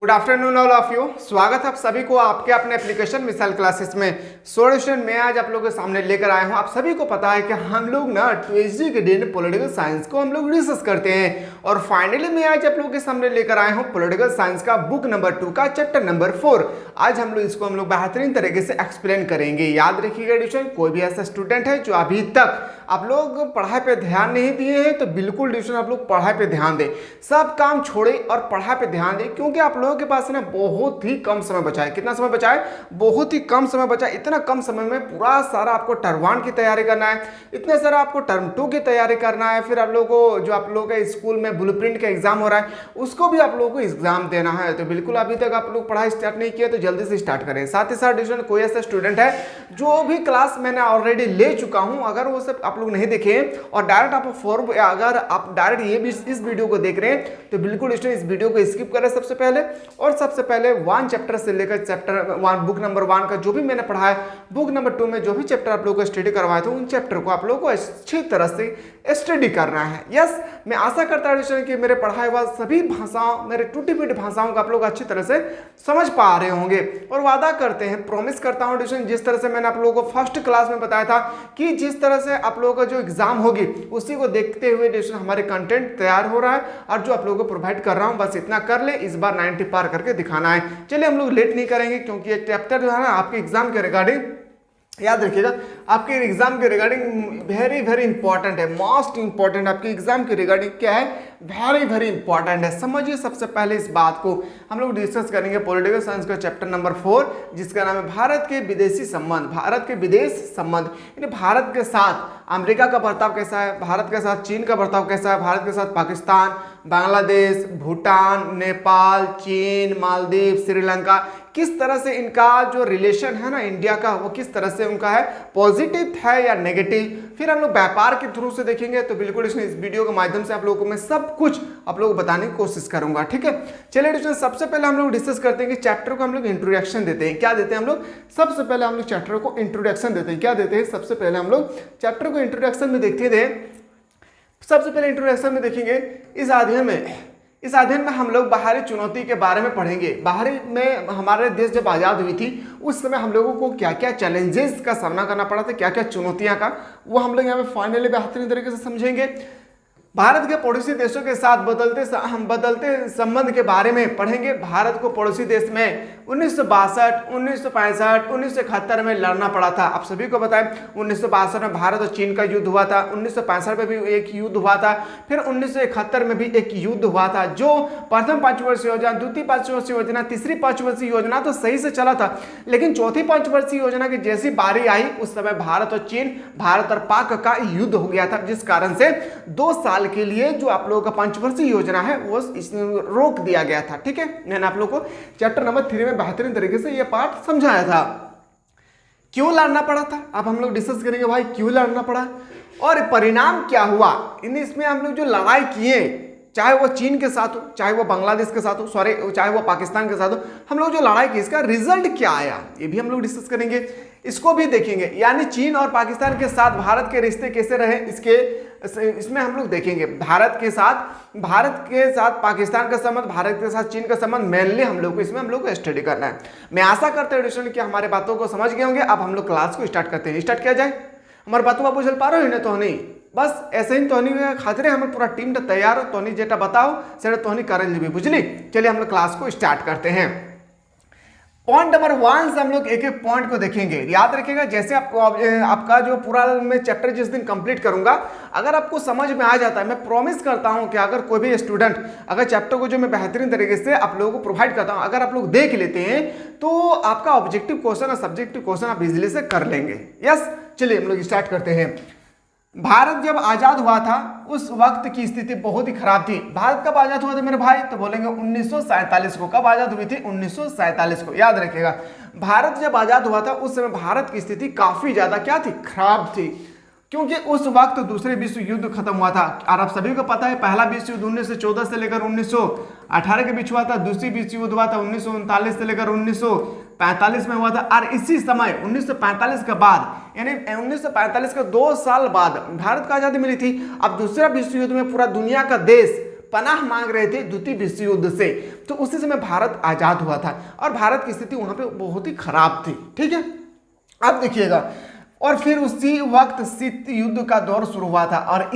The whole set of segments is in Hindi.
Good afternoon all of you. स्वागत है आप सभी को आपके अपने एप्लीकेशन मिसाइल क्लासेस में। सॉल्यूशन में आज आप लोगों के सामने लेकर आए हूं। आप सभी को पता है कि हम लोग ना ट्यूसडे के दिन पॉलिटिकल साइंस को हम लोग डिस्कस करते हैं और फाइनली मैं आज आप लोगों के सामने लेकर आए हूं पॉलिटिकल साइंस का बुक नंबर 2 का चैप्टर नंबर 4। आज हम लोग इसको बेहतरीन तरीके से एक्सप्लेन करेंगे। याद रखिएगा एडिशन, कोई भी ऐसा स्टूडेंट है जो अभी तक आप लोग पढ़ाई पे ध्यान नहीं दिए हैं तो बिल्कुल एडिशन आप लोग पढ़ाई पे ध्यान दें, सब काम छोड़े और पढ़ाई पे ध्यान दें, क्योंकि आप लोगों के पास ना बहुत ही कम समय बचा है। कितना समय बचा है? बहुत ही कम समय बचा है। इतना कम समय में पूरा सारा आपको टर्म 1 की तैयारी करना है, इतने सारा आपको टर्म 2 की तैयारी करना है, फिर आप लोगों को जो आप लोगों के स्कूल में ब्लूप्रिंट का एग्जाम हो रहा है उसको भी आप लोगों को एग्जाम देना है। तो बिल्कुल अभी तक आप लोग पढ़ाई स्टार्ट नहीं किया तो जल्दी से स्टार्ट करें। साथ ही साथ एडिशन कोई ऐसा स्टूडेंट है जो भी क्लास मैंने ऑलरेडी ले चुका हूं, अगर वो सब आप लोग नहीं देखे और डायरेक्ट आप अगर आप डायरेक्ट ये भी इस वीडियो को देख रहे हैं तो बिल्कुल इस वीडियो को स्किप करें सबसे पहले। और सबसे पहले 1 चैप्टर से लेकर चैप्टर 1 बुक नंबर 1 का जो भी मैंने पढ़ा है, बुक नंबर 2 में जो भी चैप्टर आप लोगों को स्टडी करवाए थे उन चैप्टर को आप लोगों को अच्छी तरह से स्टडी करना है। यस, मैं आशा करता हूं कि मेरे पढ़ाए हुआ सभी भाषाओं, मेरे टूटी फूटी भाषाओं को आप लोग अच्छी तरह से समझ पा रहे होंगे। और वादा करते हैं, प्रॉमिस करता हूं एडिशन, जिस तरह से मैंने आप लोगों को फर्स्ट क्लास में बताया था कि जिस तरह से आप लोगों का जो एग्जाम होगी उसी को देखते हुए एडिशन हमारे कंटेंट तैयार हो रहा है और जो आप लोगों को प्रोवाइड कर रहा हूं बस इतना कर ले, इस बार 90 पार करके दिखाना है। चलिए हम लोग लेट नहीं करेंगे क्योंकि ये चैप्टर जो है ना आपके एग्जाम के रिगार्डिंग, याद रखिएगा, आपके एग्जाम के रिगार्डिंग वेरी इंपॉर्टेंट है, मोस्ट इंपॉर्टेंट। आपके एग्जाम के रिगार्डिंग क्या है? वेरी इंपॉर्टेंट है। समझिए सबसे पहले इस बात को हम लोग डिस्कस करेंगे पॉलिटिकल साइंस का चैप्टर नंबर 4 जिसका नाम है भारत के विदेशी संबंध, भारत के विदेश संबंध। यानी भारत के साथ अमेरिका का बर्ताव कैसा है, भारत के साथ चीन का बर्ताव कैसा है, भारत के साथ पाकिस्तान, बांग्लादेश, भूटान, नेपाल, चीन, मालदीव, श्रीलंका, किस तरह से इनका जो रिलेशन है ना इंडिया का वो किस तरह से उनका है, पॉजिटिव है या नेगेटिव। फिर हम लोग व्यापार के थ्रू से देखेंगे। तो बिल्कुल इस वीडियो के माध्यम से आप लोगों को मैं सब कुछ आप लोगों को बताने की कोशिश करूंगा, ठीक है। चलिए एडिशन, सबसे पहले हम लोग डिस्कस करते हैं कि चैप्टर को हम लोग इंट्रोडक्शन देते हैं। क्या देते हैं हम लोग? सबसे पहले हम लोग चैप्टर को इंट्रोडक्शन देते हैं। क्या देते हैं? सबसे पहले हम लोग चैप्टर को इंट्रोडक्शन में देखते थे। सबसे पहले इंट्रोडक्शन में देखेंगे इस अध्ययन में हम लोग बाहरी चुनौती के बारे में पढ़ेंगे। बाहरी में हमारे देश जब आज़ाद हुई थी उस समय हम लोगों को क्या क्या चैलेंजेस का सामना करना पड़ा था, क्या क्या चुनौतियां का, वो हम लोग यहाँ पे फाइनली बेहतरीन तरीके से समझेंगे। भारत के पड़ोसी देशों के साथ बदलते संबंध के बारे में पढ़ेंगे। भारत को पड़ोसी देश में 1962, 1965, 1971 में लड़ना पड़ा था। आप सभी को बताएं 1962 में भारत और चीन का युद्ध हुआ था, 1965 में भी एक युद्ध हुआ था, फिर 1971 में भी एक युद्ध हुआ था। जो प्रथम पंचवर्षीय योजना, द्वितीय पंचवर्षीय योजना, तीसरी पंचवर्षीय योजना तो सही से चला था, लेकिन चौथी पंचवर्षीय योजना की जैसी बारी आई उस समय भारत और चीन, भारत और पाक का युद्ध हो गया था, जिस कारण से 2 साल के लिए जो आप लोगों का पंचवर्षीय योजना है वो रोक दिया गया था, ठीक है। मैंने आप लोगों को चैप्टर नंबर 3 में बेहतरीन तरीके से ये पार्ट समझाया था। क्यों लड़ना पड़ा था अब हम लोग डिस्कस करेंगे, भाई क्यों लड़ना पड़ा और परिणाम क्या हुआ। इसमें हम लोग जो लड़ाई किए, चाहे वो चीन के साथ हो, चाहे वो बांग्लादेश के साथ हो, चाहे वो पाकिस्तान के साथ हो, हम लोग जो लड़ाई की इसका रिजल्ट क्या आया ये भी हम लोग डिस्कस करेंगे, इसको भी देखेंगे। यानी चीन और पाकिस्तान के साथ भारत के रिश्ते कैसे रहे इसमें हम लोग देखेंगे। भारत के साथ पाकिस्तान का संबंध, भारत के साथ चीन का संबंध, मेनली हम लोग को स्टडी करना है। मैं आशा करता हूँ कि हमारे बातों को समझ गए होंगे। अब हम लोग क्लास को स्टार्ट करते हैं। स्टार्ट किया जाए। हमारे बातों को बुझल पा रहे हो ना? तो नहीं, बस ऐसे ही तोहनी खातिर हमारे पूरा टीम तैयार हो, तोहनी जेटा बताओ से तोहनी कर ली, बुझली। चलिए हम लोग क्लास को स्टार्ट करते हैं। पॉइंट नंबर 1 से हम लोग एक एक पॉइंट को देखेंगे। याद रखिएगा, जैसे आपका जो पूरा मैं चैप्टर जिस दिन कंप्लीट करूंगा, अगर आपको समझ में आ जाता है, मैं प्रॉमिस करता हूं कि अगर कोई भी स्टूडेंट अगर चैप्टर को जो मैं बेहतरीन तरीके से आप लोगों को प्रोवाइड करता हूं, अगर आप लोग देख लेते हैं तो आपका ऑब्जेक्टिव क्वेश्चन और सब्जेक्टिव क्वेश्चन आप इजिली से कर लेंगे। यस, चलिए हम लोग स्टार्ट करते हैं। भारत जब आजाद हुआ था उस वक्त की स्थिति बहुत ही खराब थी। भारत कब आजाद हुआ था मेरे भाई? तो बोलेंगे 1947 को। कब आजाद हुई थी? 1947 को। याद रखिएगा, भारत जब आजाद हुआ था उस समय भारत की स्थिति काफी ज्यादा क्या थी? खराब थी, क्योंकि उस वक्त दूसरे विश्व युद्ध खत्म हुआ था। और आप सभी को पता है पहला विश्व युद्ध 1914 से लेकर 1918 के बीच हुआ था। दूसरी विश्व युद्ध हुआ था 1939 से लेकर 1945 में हुआ था। और इसी समय 1945 के बाद, यानी 1945 के 2 साल बाद भारत को आजादी मिली थी। अब दूसरा विश्व युद्ध में पूरा दुनिया का देश पनाह मांग रहे थे द्वितीय विश्व युद्ध से। तो उसी समय भारत आजाद हुआ था और भारत की स्थिति वहां पे बहुत ही खराब थी। ठीक है, अब देखिएगा, और फिर उसी वक्त शीत युद्ध का दौर शुरू हुआ था और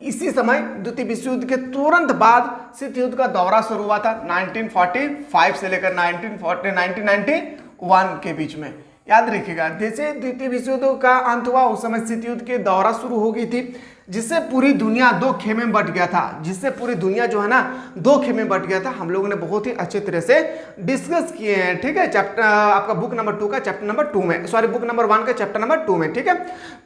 इसी समय द्वितीय विश्व युद्ध के तुरंत बाद शीत युद्ध का दौरा शुरू हुआ था 1945 से लेकर 1991 के बीच में। याद रखिएगा, जैसे द्वितीय विश्व युद्ध का अंत हुआ उस समय शीत युद्ध की दौरा शुरू हो गई थी, जिससे पूरी दुनिया दो खेमे में बट गया था, जिससे पूरी दुनिया जो है ना दो खेमे में बट गया था। हम लोगों ने बहुत ही अच्छे तरह से डिस्कस किए हैं। ठीक है, चैप्टर आपका बुक नंबर 2 का चैप्टर नंबर 2 में, सॉरी बुक नंबर 1 का चैप्टर नंबर 2 में। ठीक है,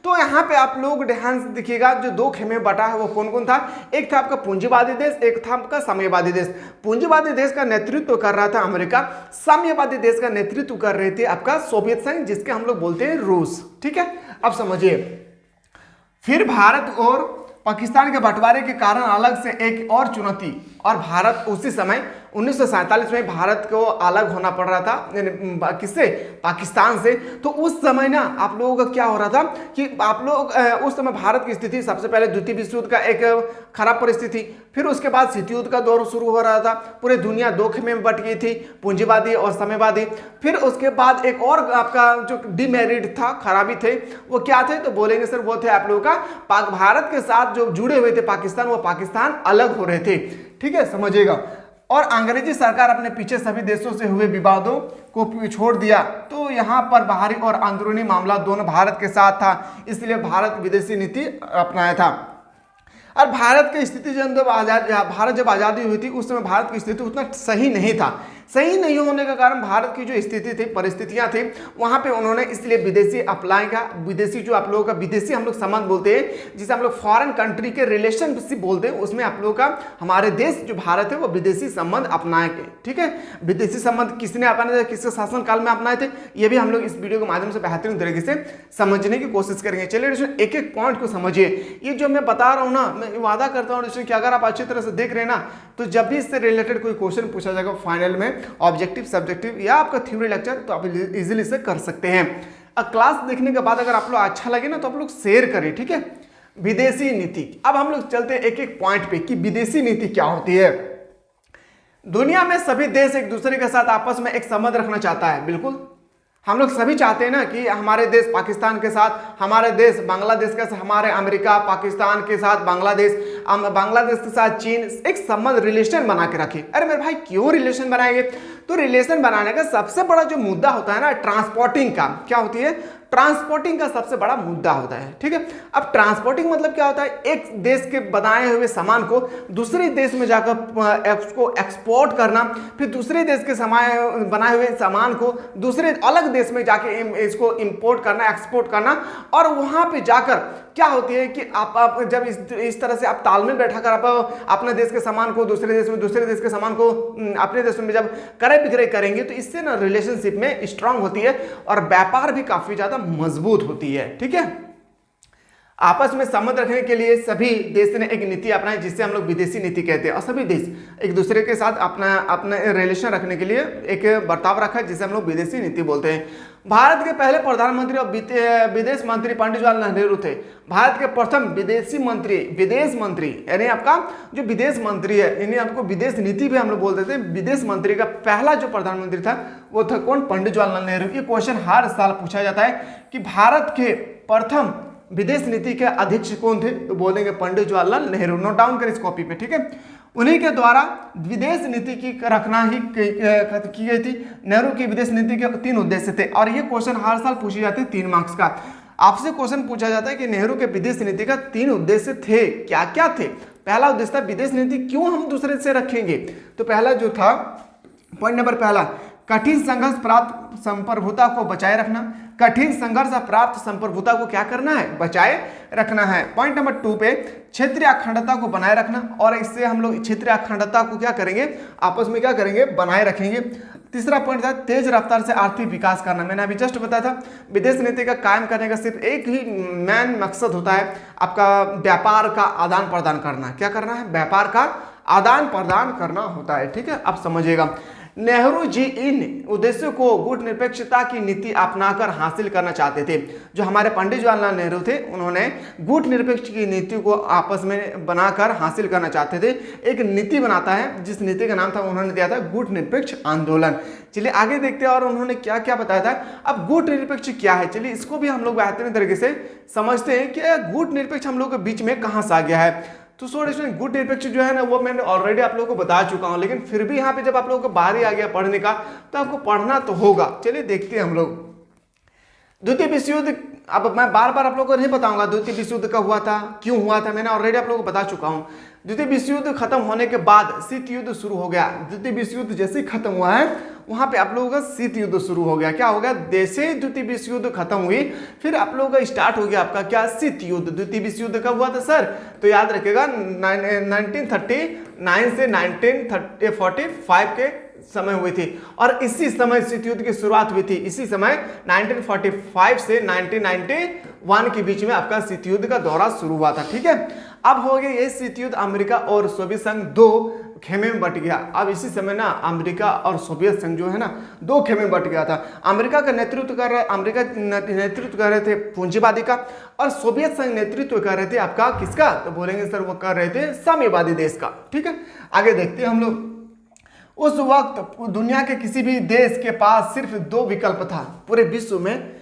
तो यहाँ पे आप लोग ध्यान से देखिएगा, जो दो खेमे में बटा है वो कौन कौन था। एक था आपका पूंजीवादी देश, एक था आपका साम्यवादी देश। पूंजीवादी देश का नेतृत्व कर रहा था अमेरिका, साम्यवादी देश का नेतृत्व कर रहे थे आपका सोवियत संघ, जिसके हम लोग बोलते हैं रूस। ठीक है, अब समझिए, फिर भारत और पाकिस्तान के बंटवारे के कारण अलग से एक और चुनौती, और भारत उसी समय 1947 में भारत को अलग होना पड़ रहा था किससे, पाकिस्तान से। तो उस समय ना आप लोगों का क्या हो रहा था कि आप लोग उस समय भारत की स्थिति सबसे पहले द्वितीय विश्व युद्ध का एक खराब परिस्थिति, फिर उसके बाद शीत युद्ध का दौर शुरू हो रहा था, पूरी दुनिया दो खेमे में बट गई थी, पूंजीवादी और साम्यवादी। फिर उसके बाद एक और आपका जो डिमेरिट था, खराबी थे, वो क्या थे तो बोलेंगे सर वो थे आप लोगों का भारत के साथ जो जुड़े हुए थे पाकिस्तान, वो पाकिस्तान अलग हो रहे थे। ठीक है, समझिएगा, और अंग्रेजी सरकार अपने पीछे सभी देशों से हुए विवादों को छोड़ दिया, तो यहाँ पर बाहरी और अंदरूनी मामला दोनों भारत के साथ था, इसलिए भारत विदेशी नीति अपनाया था। और भारत की स्थिति जब भारत जब आज़ादी हुई थी उस समय भारत की स्थिति उतना सही नहीं था। सही नहीं होने का कारण भारत की जो स्थिति थी, परिस्थितियां थी, वहां पे उन्होंने इसलिए विदेशी अप्लाई का, विदेशी जो आप लोगों का विदेशी हम लोग संबंध बोलते हैं, जिसे हम लोग फॉरेन कंट्री के रिलेशनशिप बोलते हैं, उसमें आप लोगों का हमारे देश जो भारत है वो विदेशी संबंध अपनाए थे। ठीक है, विदेशी संबंध किसने अपनाए थे, किसके शासनकाल में अपनाए थे, ये भी हम लोग इस वीडियो के माध्यम से बेहतरीन तरीके से समझने की कोशिश करेंगे। चलिए एक एक पॉइंट को समझिए। ये जो मैं बता रहा हूँ ना, मैं वादा करता हूँ कि अगर आप अच्छी तरह से देख रहे हैं ना, तो जब भी इससे रिलेटेड कोई क्वेश्चन पूछा जाएगा फाइनल में, ऑब्जेक्टिव, सब्जेक्टिव या आपका थ्योरी लेक्चर, तो आप इजीली से कर सकते हैं। अब क्लास देखने के बाद अगर आप लोग अच्छा लगे ना तो आप लोग शेयर करें। ठीक है, विदेशी नीति। अब हम लोग चलते हैं एक एक पॉइंट पे कि विदेशी नीति क्या होती है। दुनिया में सभी देश एक दूसरे के साथ आपस में एक संबंध रखना चाहता है, बिल्कुल हम लोग सभी चाहते हैं ना कि हमारे देश पाकिस्तान के साथ, हमारे देश बांग्लादेश के साथ, हमारे अमेरिका पाकिस्तान के साथ बांग्लादेश, बांग्लादेश के साथ चीन एक संबंध, रिलेशन बना के रखे। अरे मेरे भाई क्यों रिलेशन बनाएंगे, तो रिलेशन बनाने का सबसे बड़ा जो मुद्दा होता है ना, ट्रांसपोर्टिंग का, क्या होती है, ट्रांसपोर्टिंग का सबसे बड़ा मुद्दा होता है। ठीक है, अब ट्रांसपोर्टिंग मतलब क्या होता है, एक देश के बनाए हुए सामान को दूसरे देश में जाकर उसको एक्सपोर्ट करना, फिर दूसरे देश के बनाए हुए सामान को दूसरे अलग देश में जाके इसको इंपोर्ट करना, एक्सपोर्ट करना, और वहां पे जाकर क्या होती है कि आप जब इस तरह से आप तालमेल बैठाकर आप अपने देश के सामान को दूसरे देश में, दूसरे देश के सामान को अपने देश में जब क्रय विक्रय करेंगे, तो इससे ना रिलेशनशिप में स्ट्रांग होती है और व्यापार भी काफी ज्यादा मजबूत होती है। ठीक है, आपस में संबंध रखने के लिए सभी देश ने एक नीति अपनाई, जिससे हम लोग विदेशी नीति कहते हैं, और सभी देश एक दूसरे के साथ अपना रिलेशन रखने के लिए एक बर्ताव रखा है, जिसे हम लोग विदेशी नीति बोलते हैं। भारत के पहले प्रधानमंत्री और विदेश मंत्री पंडित जवाहरलाल नेहरू थे। भारत के प्रथम विदेश मंत्री यानी आपका जो विदेश मंत्री है, यानी आपको विदेश नीति भी हम लोग बोलते थे। विदेश मंत्री का पहला जो प्रधानमंत्री था वो था कौन, पंडित जवाहरलाल नेहरू। ये क्वेश्चन हर साल पूछा जाता है कि भारत के प्रथम विदेश नीति के अध्यक्ष कौन थे, तो बोलेंगे पंडित जवाहरलाल नेहरू। नोट डाउन करें इस कॉपी पे। ठीक है, उन्हीं के द्वारा विदेश नीति की रखना ही की गई थी। नेहरू की विदेश नीति के 3 उद्देश्य थे, और ये क्वेश्चन हर साल पूछे जाते हैं 3 मार्क्स का। आपसे क्वेश्चन पूछा जाता है कि नेहरू के विदेश नीति का 3 उद्देश्य थे, क्या क्या थे। पहला उद्देश्य था विदेश नीति क्यों हम दूसरे से रखेंगे, तो पहला जो था पॉइंट नंबर पहला, कठिन संघर्ष प्राप्त संप्रभुता को बचाए रखना। कठिन संघर्ष प्राप्त संप्रभुता को क्या करना है, बचाए रखना है। पॉइंट नंबर 2 पे क्षेत्रीय अखंडता को बनाए रखना, और इससे हम लोग क्षेत्रीय अखंडता को क्या करेंगे, आपस में क्या करेंगे, बनाए रखेंगे। तीसरा पॉइंट था तेज रफ्तार से आर्थिक विकास करना। मैंने अभी जस्ट बताया था विदेश नीति का कायम करने का सिर्फ एक ही मेन मकसद होता है, आपका व्यापार का आदान प्रदान करना। क्या करना है, व्यापार का आदान प्रदान करना होता है। ठीक है, आप समझिएगा। नेहरू जी इन उद्देश्यों को गुट निरपेक्षता की नीति अपनाकर हासिल करना चाहते थे। जो हमारे पंडित जवाहरलाल नेहरू थे, उन्होंने गुट निरपेक्ष की नीति को आपस में बनाकर हासिल करना चाहते थे। एक नीति बनाता है जिस नीति का नाम था, उन्होंने दिया था गुट निरपेक्ष आंदोलन। चलिए आगे देखते हैं और उन्होंने क्या क्या बताया था। अब गुट निरपेक्ष क्या है, चलिए इसको भी हम लोग बेहतरीन तरीके से समझते हैं कि गुट निरपेक्ष हम लोग के बीच में कहां से आ गया है। तो स्टूडेंट गुट निरपेक्ष जो है ना, वो मैंने ऑलरेडी आप लोगों को बता चुका हूं, लेकिन फिर भी यहाँ पे जब आप लोगों को बारी आ गया पढ़ने का, तो आपको पढ़ना तो होगा। चलिए देखते हैं हम लोग द्वितीय विश्व युद्ध। अब मैं बार बार आप लोगों को नहीं बताऊंगा द्वितीय विश्व युद्ध कब हुआ था, क्यों हुआ था, मैंने ऑलरेडी आप लोगों को बता चुका हूं। द्वितीय विश्व युद्ध खत्म होने के बाद शीत युद्ध शुरू हो गया। द्वितीय विश्व युद्ध जैसे ही खत्म हुआ है, वहां पे आप लोगों का शीत युद्ध शुरू हो गया। क्या हो गया, जैसे ही द्वितीय विश्व युद्ध खत्म हुई, फिर आप लोगों का स्टार्ट हो गया आपका क्या, शीत युद्ध। द्वितीय विश्व युद्ध कब हुआ था सर, तो याद रखिएगा 1939 से 1945 के समय हुई थी, और इसी समय शीत युद्ध की शुरुआत हुई थी। इसी समय 1945 से 1991 के बीच में आपका शीत युद्ध का दौरा शुरू हुआ था। ठीक है, अब हो गया ये शीत युद्ध, अमेरिका और सोवियत संघ दो खेमे में बट गया। अब इसी समय ना अमेरिका और सोवियत संघ जो है ना, दो खेमे में बट गया था। अमेरिका नेतृत्व कर रहे थे पूंजीवादी का, और सोवियत संघ नेतृत्व कर रहे थे आपका किसका, तो बोलेंगे सर वो कर रहे थे साम्यवादी देश का। ठीक है, आगे देखते हैं हम लोग। उस वक्त दुनिया के किसी भी देश के पास सिर्फ दो विकल्प था। पूरे विश्व में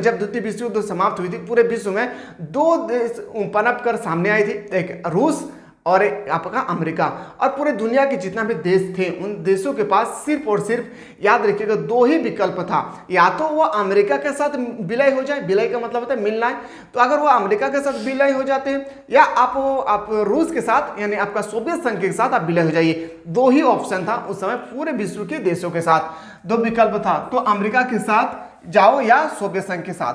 जब द्वितीय विश्व युद्ध समाप्त हुई थी, पूरे विश्व में दो देश पनप कर सामने आई थी, एक रूस और आपका अमेरिका। और पूरे दुनिया के जितना भी देश थे, उन देशों के पास सिर्फ और सिर्फ याद रखिएगा दो ही विकल्प था। या तो वो अमेरिका के साथ विलय हो जाए, विलय का मतलब होता है मिलना है, तो अगर वो अमेरिका के साथ विलय हो जाते हैं, या आप रूस के साथ यानी आपका सोवियत संघ के साथ आप विलय हो जाइए। दो ही ऑप्शन था उस समय पूरे विश्व के देशों के साथ, दो विकल्प था, तो अमेरिका के साथ जाओ या सोवियत संघ के साथ।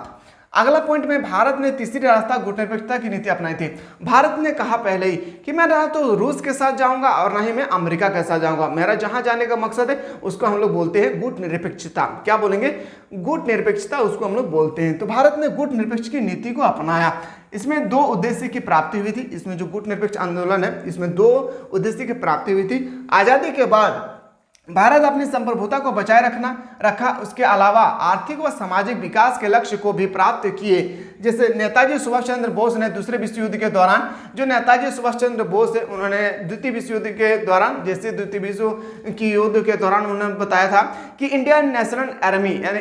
अगला पॉइंट में भारत ने तीसरी रास्ता गुट निरपेक्षता की नीति अपनाई थी। भारत ने कहा पहले ही कि मैं ना तो रूस के साथ जाऊंगा और ना ही मैं अमेरिका के साथ जाऊंगा, मेरा जहां जाने का मकसद है उसको हम लोग बोलते हैं गुट निरपेक्षता। क्या बोलेंगे, गुट निरपेक्षता, उसको हम लोग बोलते हैं। तो भारत ने गुट निरपेक्ष की नीति को अपनाया। इसमें दो उद्देश्य की प्राप्ति हुई थी। इसमें जो गुट निरपेक्ष आंदोलन है, इसमें दो उद्देश्य की प्राप्ति हुई थी। आजादी के बाद भारत अपनी संप्रभुता को बचाए रखा, उसके अलावा आर्थिक व सामाजिक विकास के लक्ष्य को भी प्राप्त किए। जैसे नेताजी सुभाष चंद्र बोस ने दूसरे विश्व युद्ध के दौरान, जो नेताजी सुभाष चंद्र बोस है, उन्होंने द्वितीय विश्व युद्ध के दौरान, जैसे द्वितीय विश्व की युद्ध के दौरान उन्होंने बताया था कि इंडियन नेशनल आर्मी यानी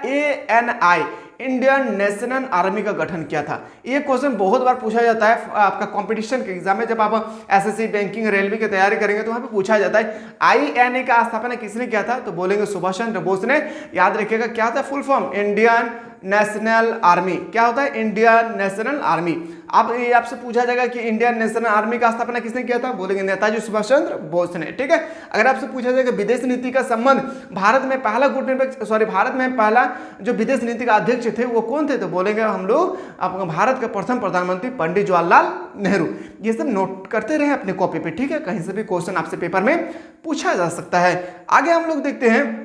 ANI इंडियन नेशनल आर्मी का गठन किया था। ये क्वेश्चन बहुत बार पूछा जाता है आपका कंपटीशन के एग्जाम में। जब आप एसएससी, बैंकिंग, रेलवे की तैयारी करेंगे तो वहां पे पूछा जाता है INA का स्थापना किसने किया था, तो बोलेंगे सुभाष चंद्र बोस ने। याद रखिएगा क्या था full form, Indian national army. क्या होता है, इंडियन नेशनल आर्मी। अब ये आपसे पूछा जाएगा कि इंडियन नेशनल आर्मी का स्थापना किसने किया था, बोलेंगे नेताजी सुभाष चंद्र बोस ने। ठीक है, अगर आपसे पूछा जाएगा विदेश नीति का संबंध, भारत में पहला भारत में पहला जो विदेश नीति का अध्यक्ष थे वो कौन थे, तो बोलेंगे हम लोग आपका भारत के प्रथम प्रधानमंत्री पंडित जवाहरलाल नेहरू। ये सब नोट करते रहे अपने कॉपी पे। ठीक है, कहीं से भी क्वेश्चन आपसे पेपर में पूछा जा सकता है। आगे हम लोग देखते हैं,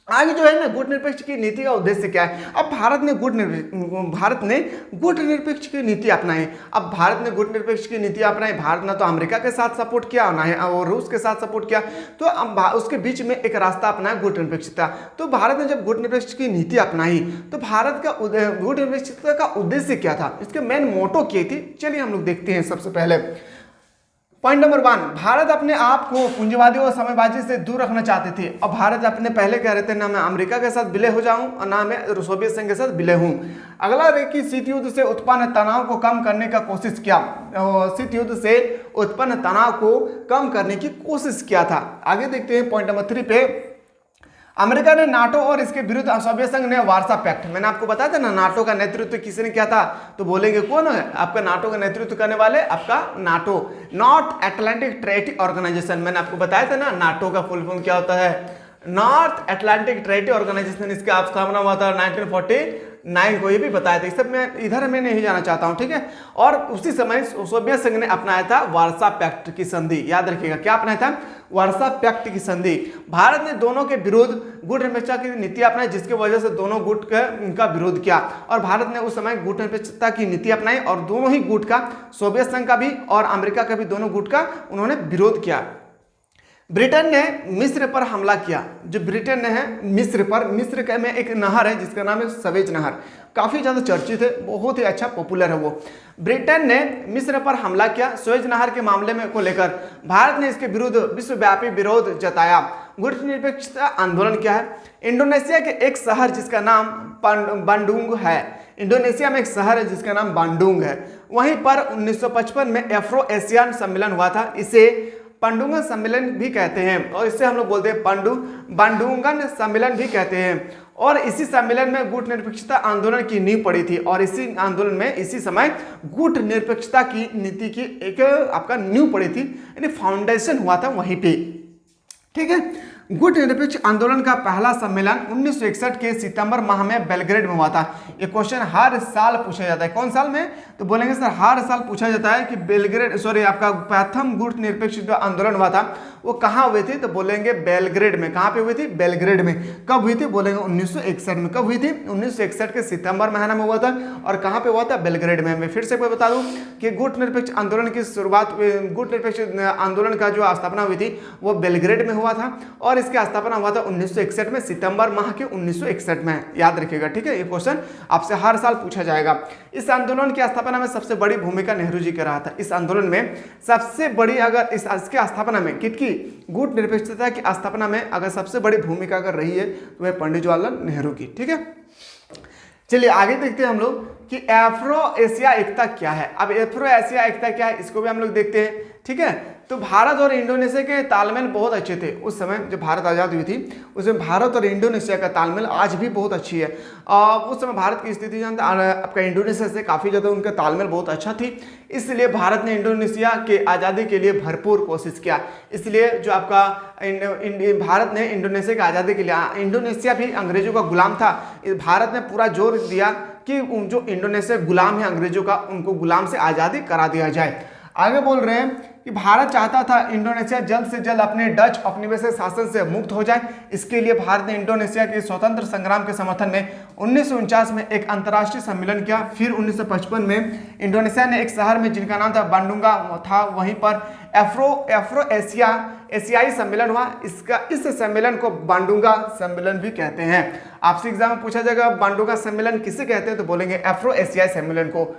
आगे जो है ना गुट निरपेक्ष की नीति का उद्देश्य क्या है। अब भारत ने गुट निरपेक्ष की नीति अपनाई। अब भारत ने गुट निरपेक्ष की नीति अपनाई, भारत ने तो अमेरिका के साथ सपोर्ट किया, ना ही और रूस के साथ सपोर्ट किया, तो अब उसके बीच में एक रास्ता अपनाया गुट निरपेक्षता। तो भारत ने जब गुट निरपेक्ष की नीति अपनाई तो भारत का गुट निरपेक्षता का उद्देश्य क्या था, इसके मेन मोटो क्या थी, चलिए हम लोग देखते हैं। सबसे पहले पॉइंट नंबर 1, भारत अपने आप को पूंजीवादी और साम्यवादी से दूर रखना चाहते थे। और भारत अपने पहले कह रहे थे ना मैं अमेरिका के साथ विलय हो जाऊं और ना मैं सोवियत संघ के साथ विलय हूं। अगला रेखी शीत युद्ध से उत्पन्न तनाव को कम करने का कोशिश किया। शीत युद्ध से उत्पन्न तनाव को कम करने की कोशिश किया था। आगे देखते हैं पॉइंट नंबर 3 पे, अमेरिका ने नाटो और इसके विरुद्ध सोवियत संघ ने वार्सा पैक्ट। मैंने आपको बताया था ना नाटो का नेतृत्व किसने किया था, तो बोलेंगे कौन है आपका नाटो का नेतृत्व करने वाले, आपका NATO, North Atlantic Treaty Organization. मैंने आपको बताया था ना नाटो का फुल फॉर्म क्या होता है, नॉर्थ अटलांटिक ट्रेटी ऑर्गेनाइजेशन। इसका स्थापना हुआ था 1949 को, ये भी बताया था। सब मैं इधर मैं नहीं जाना चाहता हूं, ठीक है। और उसी समय सोवियत संघ ने अपनाया था वार्सा पैक्ट की संधि। याद रखिएगा क्या अपनाया था, वार्सा पैक्ट की संधि। भारत ने दोनों के विरुद्ध गुट निरपेक्षता की नीति अपनाई, जिसकी वजह से दोनों गुट का विरोध किया। और भारत ने उस समय गुट निरपेक्षता की नीति अपनाई और दोनों ही गुट का, सोवियत संघ का भी और अमेरिका का भी, दोनों गुट का उन्होंने विरोध किया। ब्रिटेन ने मिस्र पर हमला किया। जो ब्रिटेन ने है मिस्र पर, मिस्र के में एक नहर है जिसका नाम है सवेज नहर, काफ़ी ज़्यादा चर्चित है, बहुत ही अच्छा पॉपुलर है वो। ब्रिटेन ने मिस्र पर हमला किया सवेज नहर के मामले में को लेकर भारत ने इसके विरुद्ध विश्वव्यापी विरोध जताया। गुटनिरपेक्षता आंदोलन क्या है? इंडोनेशिया के एक शहर जिसका नाम बांडुंग है, इंडोनेशिया में एक शहर है जिसका नाम बांडुंग है, वहीं पर 1955 में एफ्रो एशियान सम्मेलन हुआ था। इसे पंडुंगन सम्मेलन भी कहते हैं और इससे हम लोग बोलते हैं बांडुंगन सम्मेलन भी कहते हैं। और इसी सम्मेलन में गुट निरपेक्षता आंदोलन की नींव पड़ी थी और इसी आंदोलन में इसी समय गुट निरपेक्षता की नीति की एक आपका नींव पड़ी थी, यानी फाउंडेशन हुआ था वहीं पे। ठीक है, गुट निरपेक्ष आंदोलन का पहला सम्मेलन 1961 के सितंबर माह में बेलग्रेड में हुआ था। ये क्वेश्चन हर साल पूछा जाता है। कौन साल में? तो बोलेंगे सर हर साल पूछा जाता है कि बेलग्रेड आपका प्रथम गुट निरपेक्ष जो आंदोलन हुआ था वो कहाँ हुई थी? तो बोलेंगे बेलग्रेड में। कहाँ पे हुई थी? बेलग्रेड में। कब हुई थी? बोलेंगे 1961 में। कब हुई थी? 1961 के सितंबर महीना में हुआ था। और कहाँ पे हुआ था? बेलग्रेड में। मैं फिर से बता दूं कि गुट निरपेक्ष आंदोलन की शुरुआत, गुट निरपेक्ष आंदोलन का जो स्थापना हुई थी वो बेलग्रेड में हुआ था और इसकी स्थापना हुआ था 1961 में, सितंबर माह के 1961 में। याद रखिएगा, ठीक है, ये क्वेश्चन आपसे हर साल पूछा जाएगा। इस आंदोलन की स्थापना में सबसे बड़ी भूमिका नेहरू जी का रहा था। इस आंदोलन में सबसे बड़ी, अगर इसके स्थापना में किसकी, गुट निरपेक्षता की स्थापना में अगर सबसे बड़ी भूमिका अगर रही है तो वह पंडित जवाहरलाल नेहरू की। ठीक है, चलिए आगे देखते हैं हम लोग कि एफ्रो एशिया एकता क्या है। अब एफ्रो एशिया एकता क्या है इसको भी हम लोग देखते हैं। ठीक है, तो भारत और इंडोनेशिया के तालमेल बहुत अच्छे थे उस समय जब भारत आज़ाद हुई थी। उसमें भारत और इंडोनेशिया का तालमेल आज भी बहुत अच्छी है। उस समय भारत की स्थिति जानते आपका इंडोनेशिया से काफ़ी ज़्यादा उनका तालमेल बहुत अच्छा थी, इसलिए भारत ने इंडोनेशिया के आज़ादी के लिए भरपूर कोशिश किया। इसलिए जो आपका भारत ने इंडोनेशिया की आज़ादी के लिए, इंडोनेशिया भी अंग्रेजों का गुलाम था, भारत ने पूरा जोर दिया कि जो इंडोनेशिया गुलाम है अंग्रेजों का, उनको गुलाम से आज़ादी करा दिया जाए। आगे बोल रहे हैं कि भारत चाहता था इंडोनेशिया जल्द से जल्द अपने डच औपनिवेशिक शासन से मुक्त हो जाए। इसके लिए भारत ने इंडोनेशिया के स्वतंत्र संग्राम के समर्थन में 1949 में एक अंतर्राष्ट्रीय सम्मेलन किया। फिर 1955 में इंडोनेशिया ने एक शहर में जिनका नाम था बांडुंगा था, वहीं पर एफ्रो एशियाई सम्मेलन हुआ। इस सम्मेलन को बांडुंगा सम्मेलन भी कहते हैं। आपसे एग्जाम में पूछा जाएगा बांडुंगा सम्मेलन किसे कहते हैं, तो बोलेंगे एफ्रो एशियाई सम्मेलन को।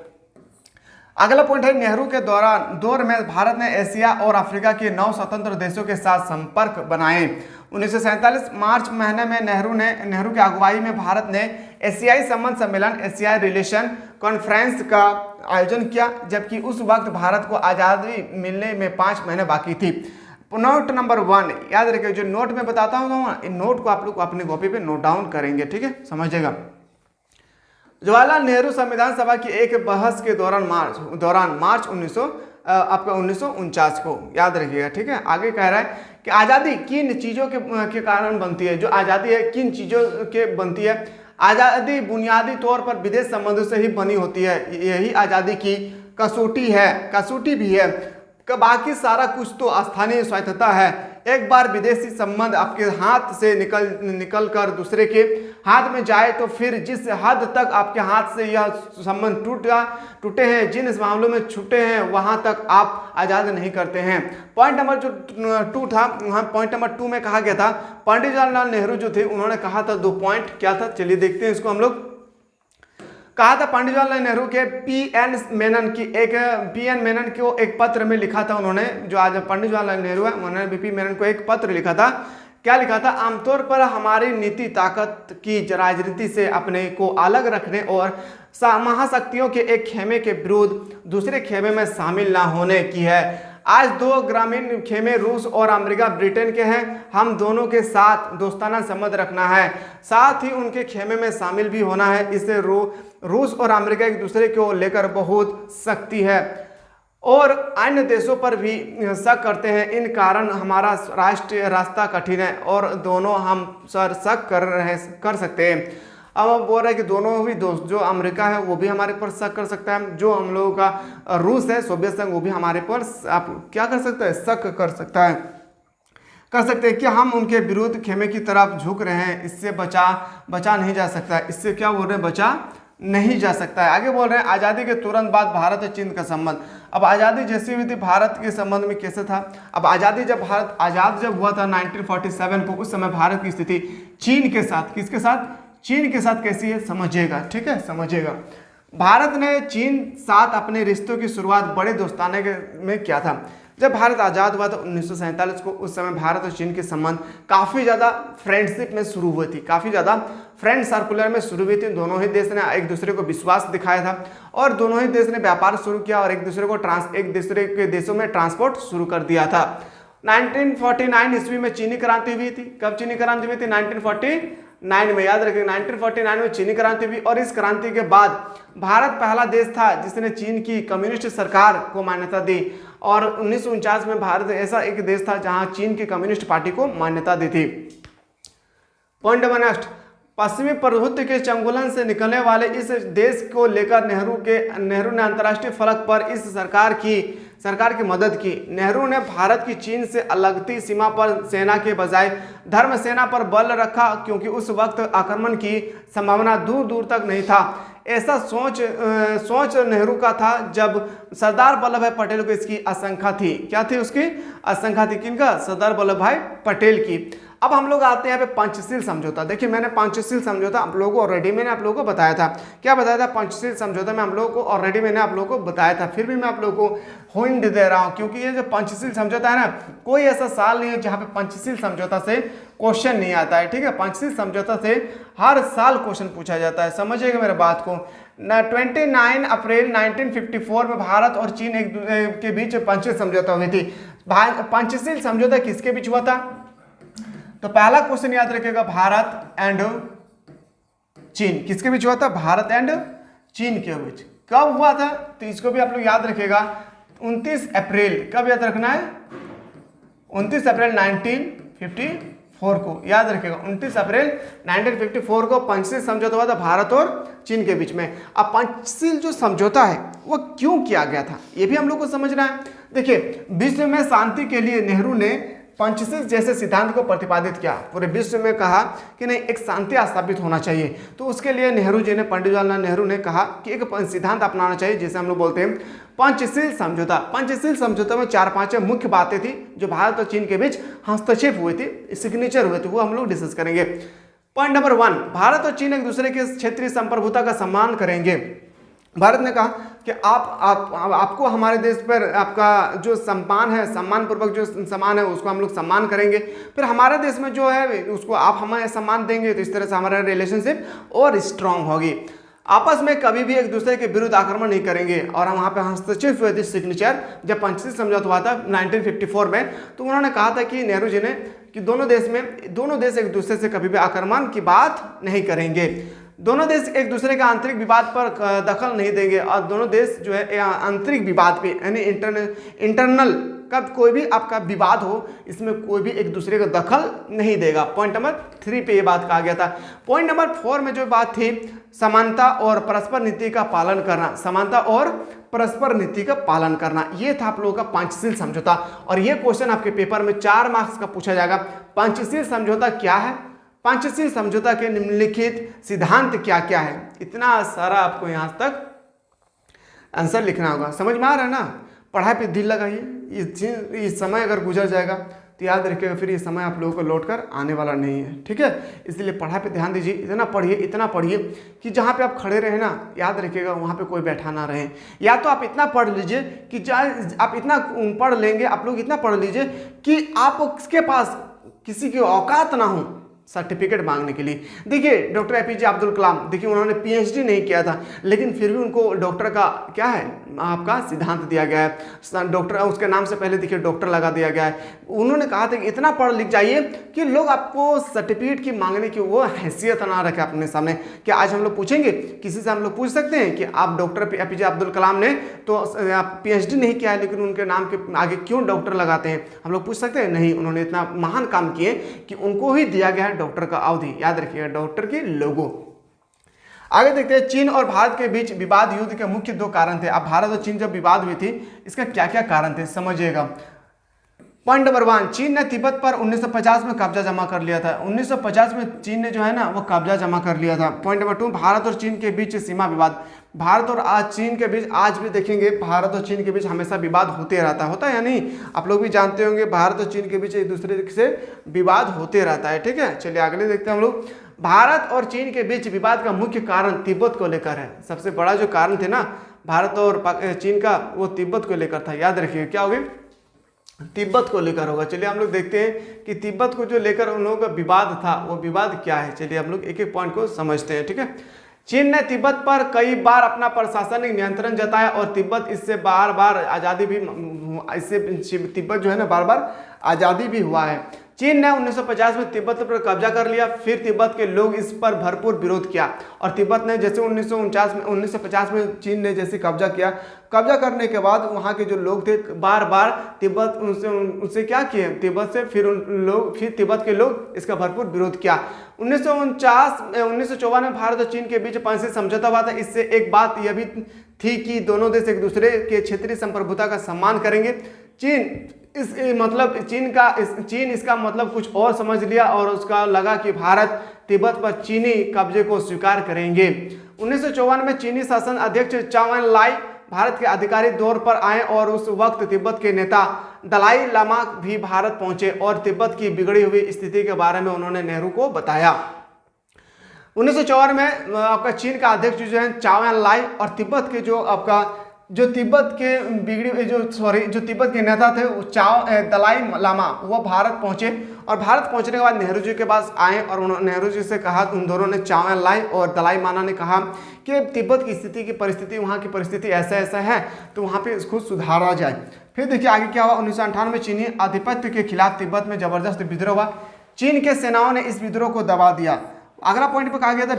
अगला पॉइंट है नेहरू के दौर में भारत ने एशिया और अफ्रीका के 9 स्वतंत्र देशों के साथ संपर्क बनाए। 1947 मार्च महीने में नेहरू की अगुवाई में भारत ने एशियाई संबंध सम्मेलन एशियाई रिलेशन कॉन्फ्रेंस का आयोजन किया, जबकि उस वक्त भारत को आज़ादी मिलने में 5 महीने बाकी थी। नोट नंबर 1 याद रखिए, जो नोट में बताता हूँ इन नोट को आप लोग अपनी कॉपी पे नोट डाउन करेंगे। ठीक है, समझिएगा। जवाहरलाल नेहरू संविधान सभा की एक बहस के दौरान मार्च 1949 को याद रखिएगा। ठीक है, आगे कह रहा है कि आज़ादी किन चीज़ों के कारण बनती है। जो आज़ादी है किन चीज़ों के बनती है? आज़ादी बुनियादी तौर पर विदेश संबंधों से ही बनी होती है, यही आज़ादी की कसौटी भी है। बाकी सारा कुछ तो स्थानीय स्वायत्तता है। एक बार विदेशी संबंध आपके हाथ से निकल कर दूसरे के हाथ में जाए तो फिर जिस हद तक आपके हाथ से यह संबंध टूटे हैं, जिन मामलों में छूटे हैं, वहां तक आप आज़ाद नहीं करते हैं। पॉइंट नंबर जो 2 था, वहाँ पॉइंट नंबर 2 में कहा गया था, पंडित जवाहरलाल नेहरू जो थे उन्होंने कहा था 2 पॉइंट, क्या था चलिए देखते हैं इसको हम लोग। कहा था पंडित जवाहरलाल नेहरू के पीएन मेनन को एक पत्र में लिखा था उन्होंने, जो आज पंडित जवाहरलाल नेहरू है उन्होंने बीपी मेनन को एक पत्र लिखा था। क्या लिखा था? आमतौर पर हमारी नीति ताकत की राजनीति से अपने को अलग रखने और महाशक्तियों के एक खेमे के विरुद्ध दूसरे खेमे में शामिल ना होने की है। आज 2 ग्रामीण खेमे रूस और अमेरिका ब्रिटेन के हैं, हम दोनों के साथ दोस्ताना संबंध रखना है, साथ ही उनके खेमे में शामिल भी होना है। इससे रूस और अमेरिका एक दूसरे को लेकर बहुत शक्ति है और अन्य देशों पर भी शक करते हैं। इन कारण हमारा राष्ट्रीय रास्ता कठिन है और दोनों हम शक कर सकते हैं। अब हम बोल रहे हैं कि दोनों भी दोस्त, जो अमेरिका है वो भी हमारे पर शक कर सकता है, जो हम लोगों का रूस है सोवियत संघ वो भी हमारे पर आप क्या कर सकता है? शक कर सकते हैं कि हम उनके विरुद्ध खेमे की तरफ झुक रहे हैं। इससे बचा नहीं जा सकता, इससे क्या बोल रहे हैं? बचा नहीं जा सकता है। आगे बोल रहे हैं आज़ादी के तुरंत बाद भारत और चीन का संबंध। अब आज़ादी जैसी हुई थी भारत के संबंध में कैसे था? अब आज़ादी जब भारत आज़ाद जब हुआ था 1947 को, उस समय भारत की स्थिति चीन के साथ, किसके साथ? चीन के साथ कैसी है समझिएगा, ठीक है, समझिएगा। भारत ने चीन साथ अपने रिश्तों की शुरुआत बड़े दोस्ताने में किया था। जब भारत आज़ाद हुआ था 1947 को, उस समय भारत और चीन के संबंध काफ़ी ज़्यादा फ्रेंडशिप में शुरू हुई थी, काफ़ी ज़्यादा फ्रेंड सर्कुलर में शुरू हुई थी। दोनों ही देश ने एक दूसरे को विश्वास दिखाया था और दोनों ही देश ने व्यापार शुरू किया और एक दूसरे के देशों में ट्रांसपोर्ट शुरू कर दिया था। 1949 ईस्वी में चीनी क्रांति हुई थी। कब चीनी क्रांति हुई थी? 1949 में, याद रखिए 1949 में चीनी क्रांति हुई और इस क्रांति के बाद भारत पहला देश था जिसने चीन की कम्युनिस्ट सरकार को मान्यता दी और 1949 में भारत ऐसा एक देश था जहां चीन की कम्युनिस्ट पार्टी को मान्यता दी थी। पॉइंट नंबर नेक्स्ट, पश्चिमी प्रभुत्व के चंगुलन से निकलने वाले इस देश को लेकर नेहरू ने अंतर्राष्ट्रीय फलक पर इस सरकार की मदद की। नेहरू ने भारत की चीन से लगती सीमा पर सेना के बजाय धर्म सेना पर बल रखा क्योंकि उस वक्त आक्रमण की संभावना दूर दूर तक नहीं था। ऐसा सोच नेहरू का था जब सरदार वल्लभ भाई पटेल को इसकी आशंका थी। क्या थी उसकी आशंका थी? किनका? सरदार वल्लभ भाई पटेल की। अब हम लोग आते हैं यहाँ पे पंचशील समझौता। देखिए मैंने पंचशील समझौता आप लोगों को ऑलरेडी मैंने आप लोगों को बताया था। क्या बताया था? पंचशील समझौता में हम लोगों को ऑलरेडी मैंने आप लोगों को बताया था, फिर भी मैं आप लोगों को हिंट दे रहा हूँ क्योंकि ये जो पंचशील समझौता है ना, कोई ऐसा साल नहीं है जहाँ पे पंचशील समझौता से क्वेश्चन नहीं आता है, ठीक है। पंचशील समझौता से हर साल क्वेश्चन पूछा जाता है, समझिएगा मेरे बात को। 29 अप्रैल 1954 में भारत और चीन एक के बीच पंचशील समझौता हुई थी। पंचशील समझौता किसके बीच हुआ था? तो पहला क्वेश्चन याद रखिएगा, भारत एंड चीन। किसके बीच हुआ था? भारत एंड चीन के बीच। कब हुआ था? तो इसको भी आप लोग याद रखिएगा, 29 अप्रैल। कब याद रखना है? 29 अप्रैल 1954 को याद रखिएगा। 29 अप्रैल 1954 को पंचशील समझौता हुआ था भारत और चीन के बीच में। अब पंचशील जो समझौता है वो क्यों किया गया था ये भी हम लोग को समझना है। देखिए विश्व में शांति के लिए नेहरू ने पंचशील जैसे सिद्धांत को प्रतिपादित किया। पूरे विश्व में कहा कि नहीं, एक शांति स्थापित होना चाहिए। तो उसके लिए नेहरू जी ने, पंडित जवाहरलाल नेहरू ने कहा कि एक सिद्धांत अपनाना चाहिए जिसे हम लोग बोलते हैं पंचशील समझौता। पंचशील समझौता में 4-5 मुख्य बातें थी जो भारत और चीन के बीच हस्तक्षेप हुए थे, सिग्नेचर हुए थे, वो हम लोग डिस्कस करेंगे। पॉइंट नंबर 1, भारत और चीन एक दूसरे के क्षेत्रीय संप्रभुता का सम्मान करेंगे। भारत ने कहा कि आपको हमारे देश पर आपका जो सम्मान पूर्वक जो सम्मान है उसको हम लोग सम्मान करेंगे, फिर हमारे देश में जो है उसको आप हमें सम्मान देंगे, तो इस तरह से हमारा रिलेशनशिप और स्ट्रांग होगी। आपस में कभी भी एक दूसरे के विरुद्ध आक्रमण नहीं करेंगे। और हम वहाँ पे हस्तक्षेप हुए थे सिग्नेचर जब पंचशील समझौता हुआ था 1954 में, तो उन्होंने कहा था कि नेहरू जी ने कि दोनों देश एक दूसरे से कभी भी आक्रमण की बात नहीं करेंगे, दोनों देश एक दूसरे के आंतरिक विवाद पर दखल नहीं देंगे और दोनों देश जो है आंतरिक विवाद पे यानी इंटरनल कब कोई भी आपका विवाद हो इसमें कोई भी एक दूसरे का दखल नहीं देगा। पॉइंट नंबर 3 पे ये बात कहा गया था। पॉइंट नंबर 4 में जो बात थी समानता और परस्पर नीति का पालन करना, समानता और परस्पर नीति का पालन करना, ये था आप लोगों का पंचशील समझौता। और ये क्वेश्चन आपके पेपर में 4 मार्क्स का पूछा जाएगा। पंचशील समझौता क्या है, पंचशील समझौता के निम्नलिखित सिद्धांत क्या क्या है, इतना सारा आपको यहाँ तक आंसर लिखना होगा। समझ में आ रहा है ना? पढ़ाई पे दिल लगाइए। ये समय अगर गुजर जाएगा तो याद रखिएगा फिर ये समय आप लोगों को लौट कर आने वाला नहीं है, ठीक है। इसलिए पढ़ाई पे ध्यान दीजिए, इतना पढ़िए कि जहाँ पे आप खड़े रहे ना, याद रखिएगा वहाँ पे कोई बैठा ना रहे। या तो आप इतना पढ़ लीजिए कि आप इतना पढ़ लेंगे, आप लोग इतना पढ़ लीजिए कि आप उसके पास किसी की औकात ना हो सर्टिफिकेट मांगने के लिए। देखिए डॉक्टर एपीजे अब्दुल कलाम, देखिए उन्होंने पीएचडी नहीं किया था लेकिन फिर भी उनको डॉक्टर का क्या है आपका सिद्धांत दिया गया है। डॉक्टर उसके नाम से पहले देखिए डॉक्टर लगा दिया गया है। उन्होंने कहा था कि इतना पढ़ लिख जाइए कि लोग आपको सर्टिफिकेट की मांगने की वो हैसियत ना रखे अपने सामने। क्या आज हम लोग पूछेंगे किसी से, हम लोग पूछ सकते हैं कि आप डॉक्टर एपीजे अब्दुल कलाम ने तो पीएचडी नहीं किया है लेकिन उनके नाम के आगे क्यों डॉक्टर लगाते हैं, हम लोग पूछ सकते हैं? नहीं, उन्होंने इतना महान काम किए कि उनको ही दिया गया है डॉक्टर का अवधि। याद रखिएगा डॉक्टर के लोगो। आगे देखते हैं चीन और भारत के बीच विवाद युद्ध के मुख्य 2 कारण थे। अब भारत और चीन जब विवाद हुई थी इसका क्या क्या कारण थे समझिएगा। पॉइंट नंबर 1, चीन ने तिब्बत पर 1950 में कब्जा जमा कर लिया था। 1950 में चीन ने जो है ना वो कब्जा जमा कर लिया था। पॉइंट नंबर 2, भारत और चीन के बीच सीमा विवाद। भारत और आज चीन के बीच आज भी देखेंगे भारत और चीन के बीच हमेशा विवाद होते रहता है, होता है या नहीं? आप लोग भी जानते होंगे भारत और चीन के बीच एक दूसरे से विवाद होते रहता है। ठीक है, चलिए अगले देखते हैं हम लोग। भारत और चीन के बीच विवाद का मुख्य कारण तिब्बत को लेकर है। सबसे बड़ा जो कारण थे ना भारत और चीन का, वो तिब्बत को लेकर था। याद रखिए क्या होगी, तिब्बत को लेकर होगा। चलिए हम लोग देखते हैं कि तिब्बत को जो लेकर उन लोगों का विवाद था वो विवाद क्या है। चलिए हम लोग एक एक पॉइंट को समझते हैं। ठीक है, चीन ने तिब्बत पर कई बार अपना प्रशासनिक नियंत्रण जताया और तिब्बत इससे बार बार आज़ादी भी, इससे तिब्बत जो है ना बार बार आज़ादी भी हुआ है। चीन ने 1950 में तिब्बत पर कब्जा कर लिया, फिर तिब्बत के लोग इस पर भरपूर विरोध किया और तिब्बत ने जैसे 1950 में चीन ने जैसे कब्जा किया, कब्जा करने के बाद वहाँ के जो लोग थे बार बार तिब्बत उनसे क्या किए, तिब्बत से फिर तिब्बत के लोग इसका भरपूर विरोध किया। 1954 में भारत और चीन के बीच पारदर्शी समझौता हुआ था। इससे एक बात यह भी थी कि दोनों देश एक दूसरे के क्षेत्रीय संप्रभुता का सम्मान करेंगे। चीन इसका मतलब कुछ और समझ लिया और उसका लगा कि भारत तिब्बत पर चीनी कब्जे को स्वीकार करेंगे। 1954 में चीनी शासन अध्यक्ष चाओ एन लाई भारत के आधिकारिक दौर पर आए और उस वक्त तिब्बत के नेता दलाई लामा भी भारत पहुंचे और तिब्बत की बिगड़ी हुई स्थिति के बारे में उन्होंने नेहरू को बताया। 1954 में आपका चीन का अध्यक्ष जो है चाओ एन लाई और तिब्बत के जो तिब्बत के नेता थे दलाई लामा, वो भारत पहुंचे और भारत पहुंचने के बाद नेहरू जी के पास आए और उन्होंने नेहरू जी से कहा, उन दोनों ने चाओ एन लाई और दलाई माना ने कहा कि तिब्बत की परिस्थिति वहाँ की परिस्थिति ऐसा है तो वहाँ पे इसको सुधारा जाए। फिर देखिए आगे क्या हुआ। 1998 में चीनी आधिपत्य के खिलाफ तिब्बत में जबरदस्त विद्रोह हुआ। चीन के सेनाओं ने इस विद्रोह को दबा दिया। अगला पॉइंट पर कहा गया था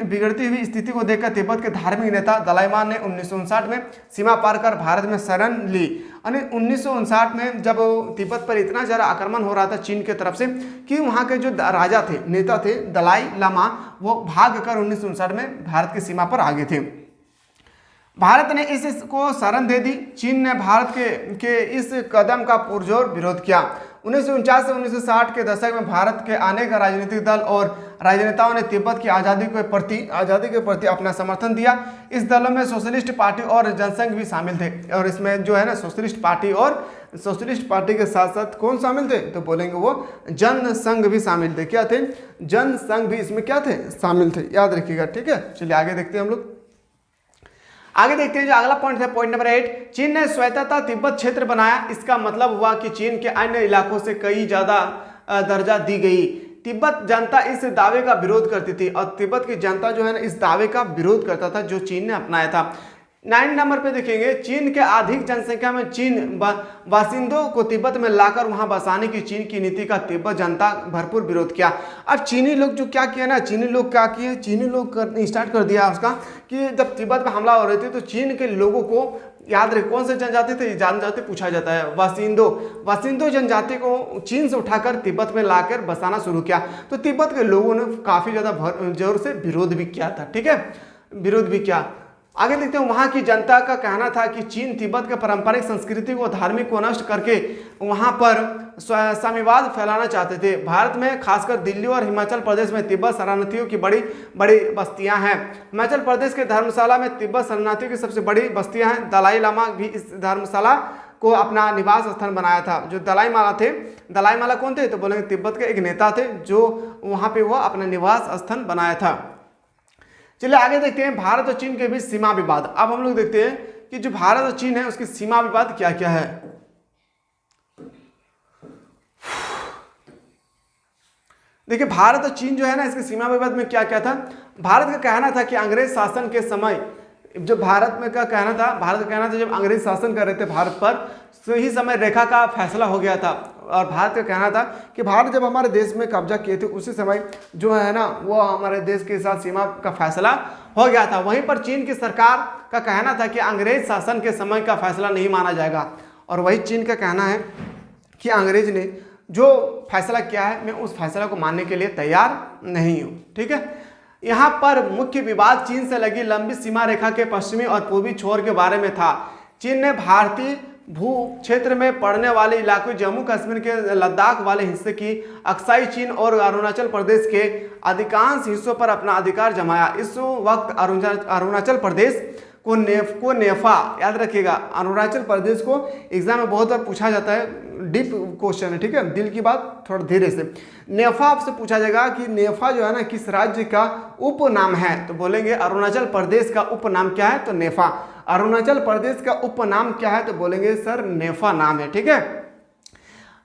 बिगड़ती हुई स्थिति को देखकर तिब्बत के धार्मिक नेता दलाईमा ने 1959 में सीमा पार कर भारत में शरण ली। 1959 में जब तिब्बत पर इतना ज़्यादा आक्रमण हो रहा था चीन की तरफ से कि वहाँ के जो राजा थे, नेता थे दलाई लामा, वो भाग कर 1959 में भारत की सीमा पर आ गए थे। भारत ने इसको शरण दे दी। चीन ने भारत के इस कदम का पुरजोर विरोध किया। 1949 से 1960 के दशक में भारत के अनेक राजनीतिक दल और राजनेताओं ने तिब्बत की आज़ादी के प्रति अपना समर्थन दिया। इस दलों में सोशलिस्ट पार्टी और जनसंघ भी शामिल थे और इसमें जो है ना सोशलिस्ट पार्टी के साथ साथ कौन शामिल थे तो बोलेंगे वो जनसंघ भी शामिल थे। क्या थे? जनसंघ भी इसमें क्या थे? शामिल थे। याद रखिएगा। ठीक है, चलिए आगे देखते हैं हम लोग। आगे देखते हैं जो अगला पॉइंट है, पॉइंट नंबर 8, चीन ने स्वायत्तता तिब्बत क्षेत्र बनाया। इसका मतलब हुआ कि चीन के अन्य इलाकों से कई ज़्यादा दर्जा दी गई। तिब्बत जनता इस दावे का विरोध करती थी और तिब्बत की जनता जो है ना इस दावे का विरोध करता था जो चीन ने अपनाया था। 9 नंबर पे देखेंगे, चीन के अधिक जनसंख्या में चीन बासिंदों को तिब्बत में लाकर वहां बसाने की चीन की नीति का तिब्बत जनता भरपूर विरोध किया। अब चीनी लोग जो क्या किया ना, चीनी लोग स्टार्ट कर दिया उसका कि जब तिब्बत में हमला हो रहे थे तो चीन के लोगों को, याद रहे कौन से जनजाति थे, जनजाति पूछा जाता है, वासिंदो जनजाति को चीन से उठाकर तिब्बत में लाकर बसाना शुरू किया। तो तिब्बत के लोगों ने काफ़ी ज़्यादा जोर से विरोध भी किया था। ठीक है, विरोध भी किया। आगे देखते हैं, वहाँ की जनता का कहना था कि चीन तिब्बत के पारंपरिक संस्कृति को, धार्मिक को नष्ट करके वहाँ पर साम्यवाद फैलाना चाहते थे। भारत में खासकर दिल्ली और हिमाचल प्रदेश में तिब्बत शरणार्थियों की बड़ी बड़ी बस्तियाँ हैं। हिमाचल प्रदेश के धर्मशाला में तिब्बत शरणार्थियों की सबसे बड़ी बस्तियाँ हैं। दलाई लामा भी इस धर्मशाला को अपना निवास स्थान बनाया था। जो दलाई माला कौन थे तो बोलेंगे तिब्बत के एक नेता थे जो वहाँ पे वो अपना निवास स्थान बनाया था। चलिए आगे देखते हैं, भारत और चीन के बीच सीमा विवाद। अब हम लोग देखते हैं कि जो भारत और चीन है उसकी सीमा विवाद क्या क्या है। देखिए भारत और चीन जो है ना इसके सीमा विवाद में क्या क्या था। भारत का कहना था कि अंग्रेज शासन के समय, जो भारत का कहना था जब अंग्रेज शासन कर रहे थे भारत पर, सही समय रेखा का फैसला हो गया था। और भारत का कहना था कि भारत जब हमारे देश में कब्जा किए थे उसी समय जो है ना वो हमारे देश के साथ सीमा का फैसला हो गया था। वहीं पर चीन की सरकार का कहना था कि अंग्रेज शासन के समय का फैसला नहीं माना जाएगा। और वही चीन का कहना है कि अंग्रेज ने जो फैसला किया है मैं उस फैसला को मानने के लिए तैयार नहीं हूँ। ठीक है, यहाँ पर मुख्य विवाद चीन से लगी लंबी सीमा रेखा के पश्चिमी और पूर्वी छोर के बारे में था। चीन ने भारतीय भू क्षेत्र में पड़ने वाले इलाकों जम्मू कश्मीर के लद्दाख वाले हिस्से की अक्साई चीन और अरुणाचल प्रदेश के अधिकांश हिस्सों पर अपना अधिकार जमाया। इस वक्त अरुणाचल प्रदेश को नेफा, याद रखिएगा, अरुणाचल प्रदेश को एग्जाम में बहुत बार पूछा जाता है, डीप क्वेश्चन है, ठीक है, दिल की बात थोड़ा धीरे से। नेफा आपसे पूछा जाएगा कि नेफा जो है ना किस राज्य का उपनाम है, तो बोलेंगे अरुणाचल प्रदेश का उपनाम क्या है, तो नेफा। अरुणाचल प्रदेश का उपनाम क्या है, तो बोलेंगे सर नेफा नाम है, ठीक है।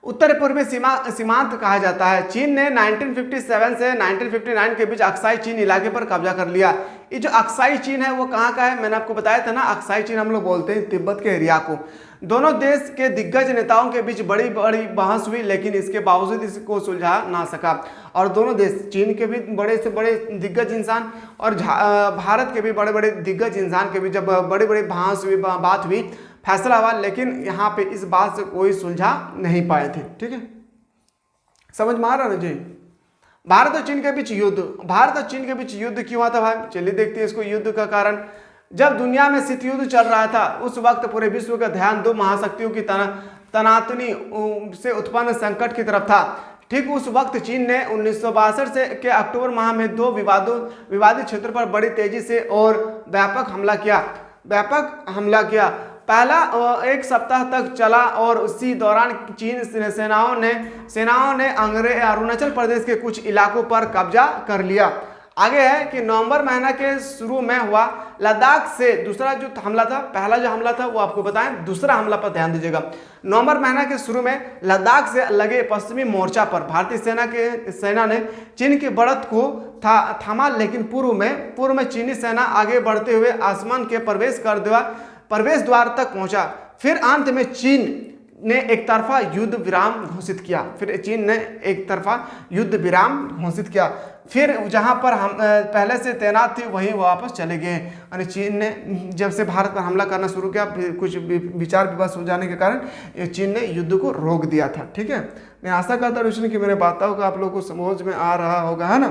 उत्तर पूर्वी सीमांत कहा जाता है। चीन ने 1957 से 1959 के बीच अक्साई चीन इलाके पर कब्जा कर लिया। ये जो अक्साई चीन है वो कहाँ का है, मैंने आपको बताया था ना, अक्साई चीन हम लोग बोलते हैं तिब्बत के एरिया को। दोनों देश के दिग्गज नेताओं के बीच बड़ी बड़ी बहस हुई, लेकिन इसके बावजूद इसको सुलझा ना सका। और दोनों देश, चीन के भी बड़े से बड़े दिग्गज इंसान और भारत के भी बड़े बड़े दिग्गज इंसान के बीच जब बड़ी बड़ी बहस हुई, बात हुई, फैसला हुआ, लेकिन यहाँ पे इस बात से कोई सुलझा नहीं पाए थे, ठीक है, समझ में आ रहा है ना जी। भारत और चीन के बीच युद्ध, भारत और चीन के बीच युद्ध क्यों हुआ था भाई, चलिए देखते हैं इसको। युद्ध का कारण, जब दुनिया में शीत युद्ध चल रहा था उस वक्त पूरे विश्व का ध्यान दो महाशक्तियों की तनातनी से उत्पन्न संकट की तरफ था। ठीक उस वक्त चीन ने 1962 से के अक्टूबर माह में दो विवादित क्षेत्रों पर बड़ी तेजी से और व्यापक हमला किया। पहला एक सप्ताह तक चला और उसी दौरान चीन सेनाओं ने अरुणाचल प्रदेश के कुछ इलाकों पर कब्जा कर लिया। आगे है कि नवंबर महीना के शुरू में हुआ लद्दाख से दूसरा जो हमला था, पहला जो हमला था वो आपको बताएं, दूसरा हमला पर ध्यान दीजिएगा। नवंबर महीना के शुरू में लद्दाख से लगे पश्चिमी मोर्चा पर भारतीय सेना ने चीन की बढ़त को थामा, लेकिन पूर्व में चीनी सेना आगे बढ़ते हुए आसमान के प्रवेश द्वार तक पहुंचा। फिर अंत में चीन ने एक तरफा युद्ध विराम घोषित किया। फिर जहां पर हम पहले से तैनात थे वहीं वापस चले गए। यानी चीन ने जब से भारत पर हमला करना शुरू किया, कुछ विचार विवाद सुलझाने के कारण चीन ने युद्ध को रोक दिया था, ठीक है। मैं आशा करता हूँ कि मेरे बातों का आप लोग को समझ में आ रहा होगा, है ना।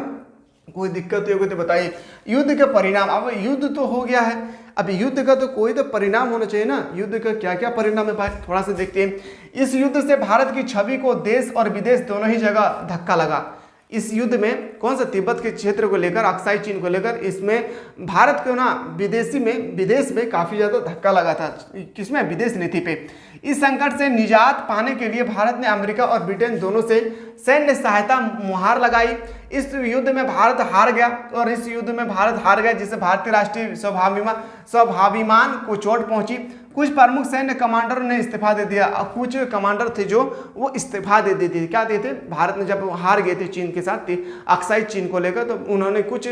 कोई दिक्कत होगी तो बताइए। युद्ध के परिणाम, अब युद्ध तो हो गया है, अब युद्ध का तो कोई तो परिणाम होना चाहिए ना। युद्ध का क्या क्या परिणाम है भाई, थोड़ा सा देखते हैं। इस युद्ध से भारत की छवि को देश और विदेश दोनों ही जगह धक्का लगा। इस युद्ध में कौन सा, तिब्बत के क्षेत्र को लेकर, अक्साई चीन को लेकर, इसमें भारत को ना विदेश में काफी ज्यादा धक्का लगा था। किसमें, विदेश नीति पे। इस संकट से निजात पाने के लिए भारत ने अमेरिका और ब्रिटेन दोनों से सैन्य सहायता मुहर लगाई। इस युद्ध में भारत हार गया, जिससे भारतीय राष्ट्रीय स्वाभिमान को चोट पहुंची। कुछ प्रमुख सैन्य कमांडरों ने इस्तीफा दे दिया और कुछ कमांडर थे जो वो इस्तीफा दे देते थे। क्या देते, भारत ने जब हार गए थे चीन के साथ अक्साई चीन को लेकर, तो उन्होंने कुछ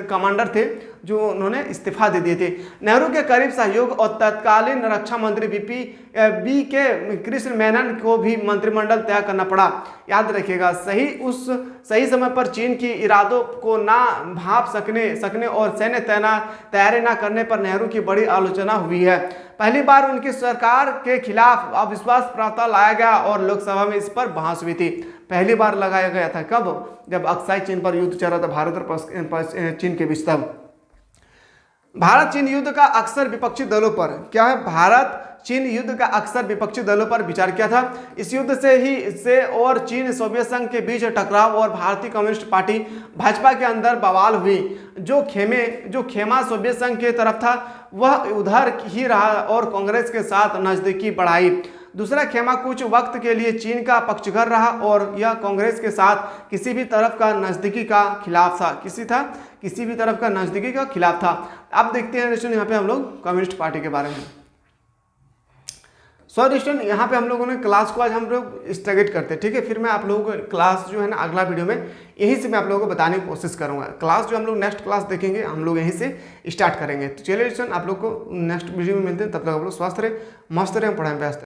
कमांडर थे जो उन्होंने इस्तीफा दे दिए थे। नेहरू के करीब सहयोग और तत्कालीन रक्षा मंत्री बी के कृष्ण मेनन को भी मंत्रिमंडल त्याग करना पड़ा। याद रखिएगा, सही समय पर चीन की इरादों को ना भांप सकने और सैन्य तैयारी ना करने पर नेहरू की बड़ी आलोचना हुई है। पहली बार उनकी सरकार के खिलाफ अविश्वास प्रस्ताव लाया गया और लोकसभा में इस पर बहस हुई थी। पहली बार लगाया गया था कब, जब अक्साई चीन पर युद्ध चल रहा था भारत और चीन के बीच। तब भारत चीन युद्ध का अक्सर विपक्षी दलों पर, क्या है, भारत चीन युद्ध का अक्सर विपक्षी दलों पर विचार किया था। इस युद्ध से और चीन सोवियत संघ के बीच टकराव और भारतीय कम्युनिस्ट पार्टी भाजपा के अंदर बवाल हुई। जो खेमा सोवियत संघ की तरफ था वह उधर ही रहा और कांग्रेस के साथ नजदीकी बढ़ाई। दूसरा खेमा कुछ वक्त के लिए चीन का पक्षधर रहा और यह कांग्रेस के साथ किसी भी तरफ का नजदीकी का खिलाफ था। अब देखते हैं दोस्तों यहाँ पे हम लोग कम्युनिस्ट पार्टी के बारे में। दोस्तों यहाँ पे हम लोगों ने क्लास को आज हम लोग स्थगित करते हैं, ठीक है। फिर मैं आप लोगों को क्लास जो है ना अगला वीडियो में यहीं से मैं आप लोगों को बताने की कोशिश करूँगा। क्लास जो हम लोग नेक्स्ट क्लास देखेंगे हम लोग यहीं से स्टार्ट करेंगे। तो चलिए दोस्तों, आप लोग को नेक्स्ट वीडियो में मिलते हैं। तब तक आप लोग स्वस्थ रहे, मस्त रहे, पढ़ाई में व्यस्त